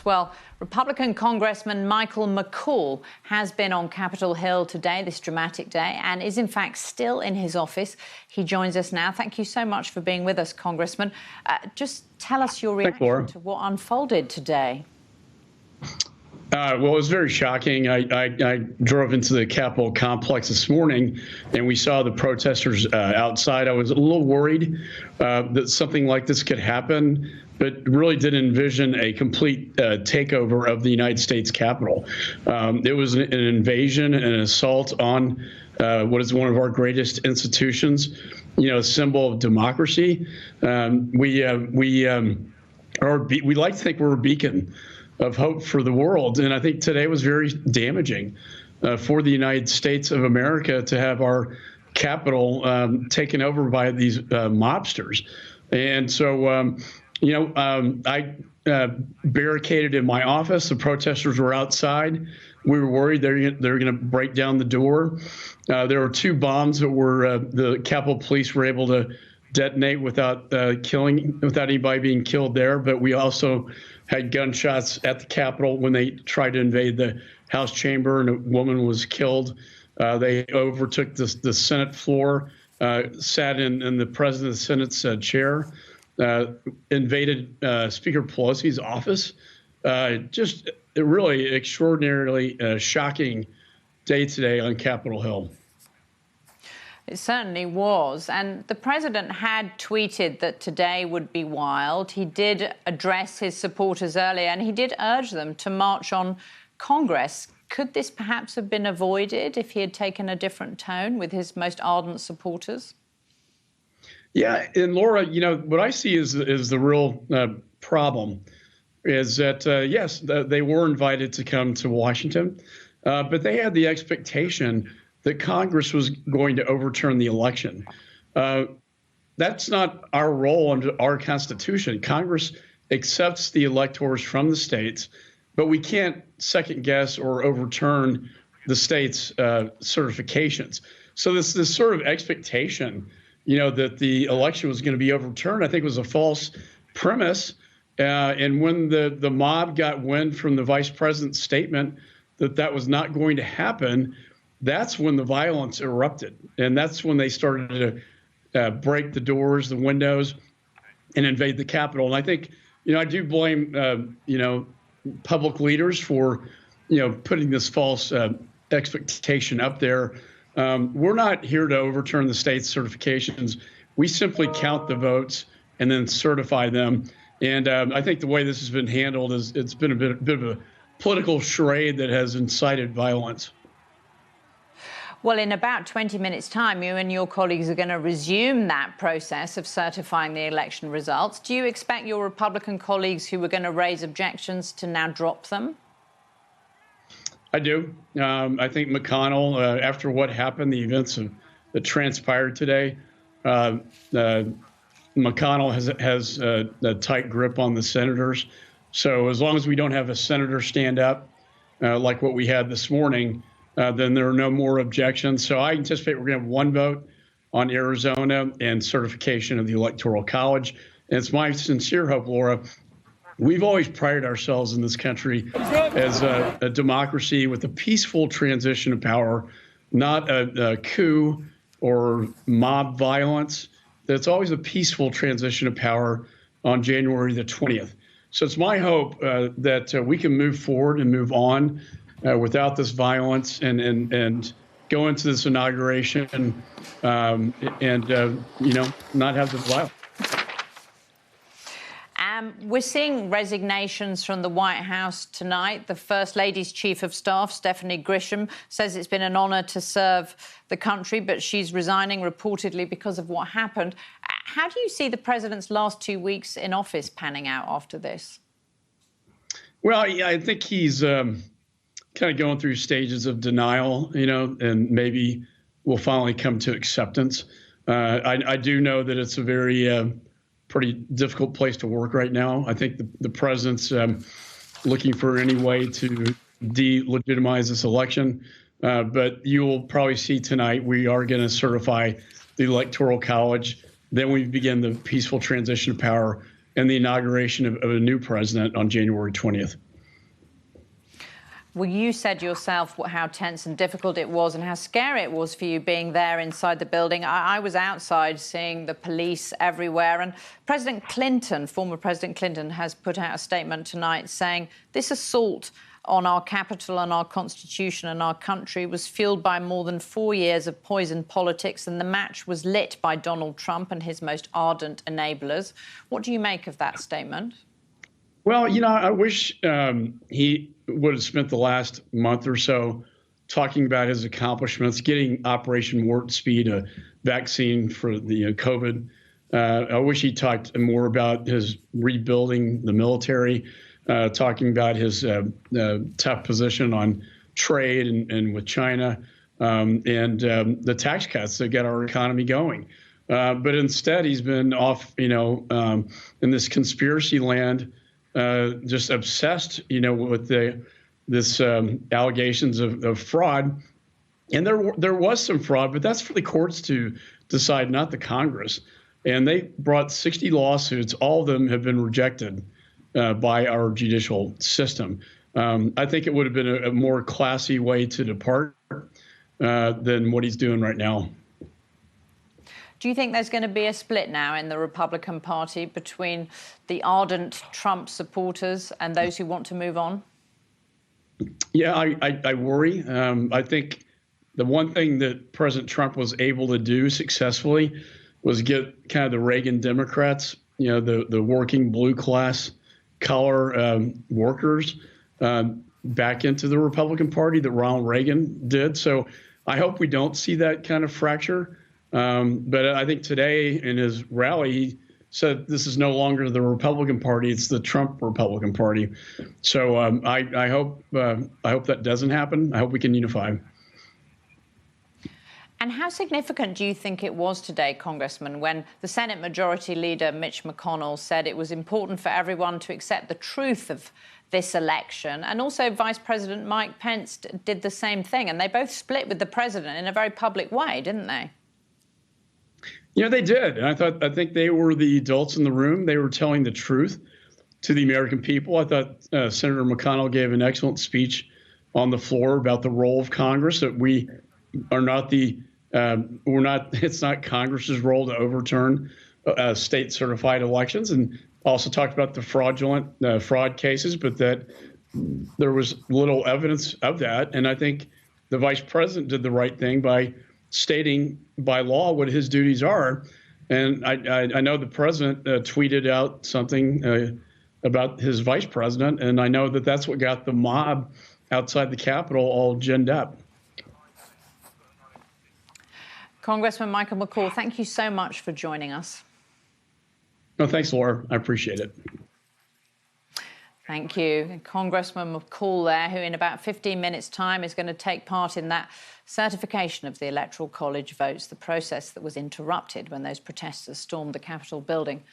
Well, Republican Congressman McCaul has been on Capitol Hill today, this dramatic day, and is in fact still in his office. He joins us now. Thank you so much for being with us, Congressman. Just tell us your reaction to what unfolded today. Well, it was very shocking. I drove into the Capitol complex this morning, and we saw the protesters outside. I was a little worried that something like this could happen, but really didn't envision a complete takeover of the United States Capitol. It was an invasion and an assault on what is one of our greatest institutions, a symbol of democracy. We like to think we're a beacon of hope for the world. And I think today was very damaging for the United States of America to have our Capitol taken over by these mobsters. And so, I barricaded in my office. The protesters were outside. We were worried they're going to break down the door. There were two bombs that were the Capitol Police were able to detonate without anybody being killed there. But we also had gunshots at the Capitol when they tried to invade the House chamber, and a woman was killed. They overtook the Senate floor, sat in the President of the Senate's chair, invaded Speaker Pelosi's office. Just a really extraordinarily shocking day today on Capitol Hill. It certainly was. And the president had tweeted that today would be wild. He did address his supporters earlier, and he did urge them to march on Congress. Could this perhaps have been avoided if he had taken a different tone with his most ardent supporters? Yeah, and Laura, what I see is the real problem is that, yes, they were invited to come to Washington, but they had the expectation that Congress was going to overturn the election. That's not our role under our Constitution. Congress accepts the electors from the states, but we can't second guess or overturn the states' certifications. So this sort of expectation, that the election was going to be overturned, I think was a false premise. And when the mob got wind from the vice president's statement that was not going to happen, that's when the violence erupted. And that's when they started to break the doors, the windows, and invade the Capitol. And I think, I do blame, public leaders for, putting this false expectation up there. We're not here to overturn the state's certifications. We simply count the votes and then certify them. And I think the way this has been handled is it's been a bit of a political charade that has incited violence. Well, in about 20 minutes' time, you and your colleagues are going to resume that process of certifying the election results. Do you expect your Republican colleagues who were going to raise objections to now drop them? I do. I think McConnell, after what happened, the events that transpired today, McConnell has a tight grip on the senators. So as long as we don't have a senator stand up like what we had this morning, then there are no more objections. So I anticipate we're going to have one vote on Arizona and certification of the Electoral College. And it's my sincere hope, Laura, we've always prided ourselves in this country as a democracy with a peaceful transition of power, not a coup or mob violence. It's always a peaceful transition of power on January the 20th. So it's my hope that we can move forward and move on without this violence and go into this inauguration and not have the violence. We're seeing resignations from the White House tonight. The First Lady's Chief of Staff, Stephanie Grisham, says it's been an honour to serve the country, but she's resigning reportedly because of what happened. How do you see the president's last 2 weeks in office panning out after this? Well, I think he's kind of going through stages of denial, and maybe we'll finally come to acceptance. I do know that it's a very pretty difficult place to work right now. I think the president's looking for any way to delegitimize this election. But you will probably see tonight we are going to certify the Electoral College. Then we begin the peaceful transition of power and the inauguration of a new president on January 20th. Well, you said yourself how tense and difficult it was and how scary it was for you being there inside the building. I was outside seeing the police everywhere. And President Clinton, former President Clinton, has put out a statement tonight saying this assault on our capital and our constitution and our country was fueled by more than 4 years of poisoned politics, and the match was lit by Donald Trump and his most ardent enablers. What do you make of that statement? Well, you know, I wish he would have spent the last month or so talking about his accomplishments, getting Operation Warp Speed, a vaccine for the COVID. I wish he talked more about his rebuilding the military, talking about his tough position on trade and with China, and the tax cuts that get our economy going. But instead, he's been off, in this conspiracy land, just obsessed, with this allegations of fraud. And there was some fraud, but that's for the courts to decide, not the Congress. And they brought 60 lawsuits. All of them have been rejected by our judicial system. I think it would have been a more classy way to depart than what he's doing right now. Do you think there's going to be a split now in the Republican Party between the ardent Trump supporters and those who want to move on? Yeah, I worry. I think the one thing that President Trump was able to do successfully was get kind of the Reagan Democrats, the working blue class collar workers back into the Republican Party that Ronald Reagan did. So I hope we don't see that kind of fracture. But I think today in his rally, he said this is no longer the Republican Party; it's the Trump Republican Party. So I hope that doesn't happen. I hope we can unify. And how significant do you think it was today, Congressman, when the Senate Majority Leader Mitch McConnell said it was important for everyone to accept the truth of this election, and also Vice President Mike Pence did the same thing, and they both split with the president in a very public way, didn't they? Yeah, they did. And I think they were the adults in the room. They were telling the truth to the American people. I thought Senator McConnell gave an excellent speech on the floor about the role of Congress, that we are not it's not Congress's role to overturn state certified elections, and also talked about the fraudulent fraud cases, but that there was little evidence of that. And I think the vice president did the right thing by stating by law what his duties are. And I know the president tweeted out something about his vice president, and I know that that's what got the mob outside the Capitol all ginned up. Congressman Michael McCaul, thank you so much for joining us. No, thanks, Laura. I appreciate it. Thank you. Congressman McCaul there, who in about 15 minutes' time is going to take part in that certification of the Electoral College votes, the process that was interrupted when those protesters stormed the Capitol building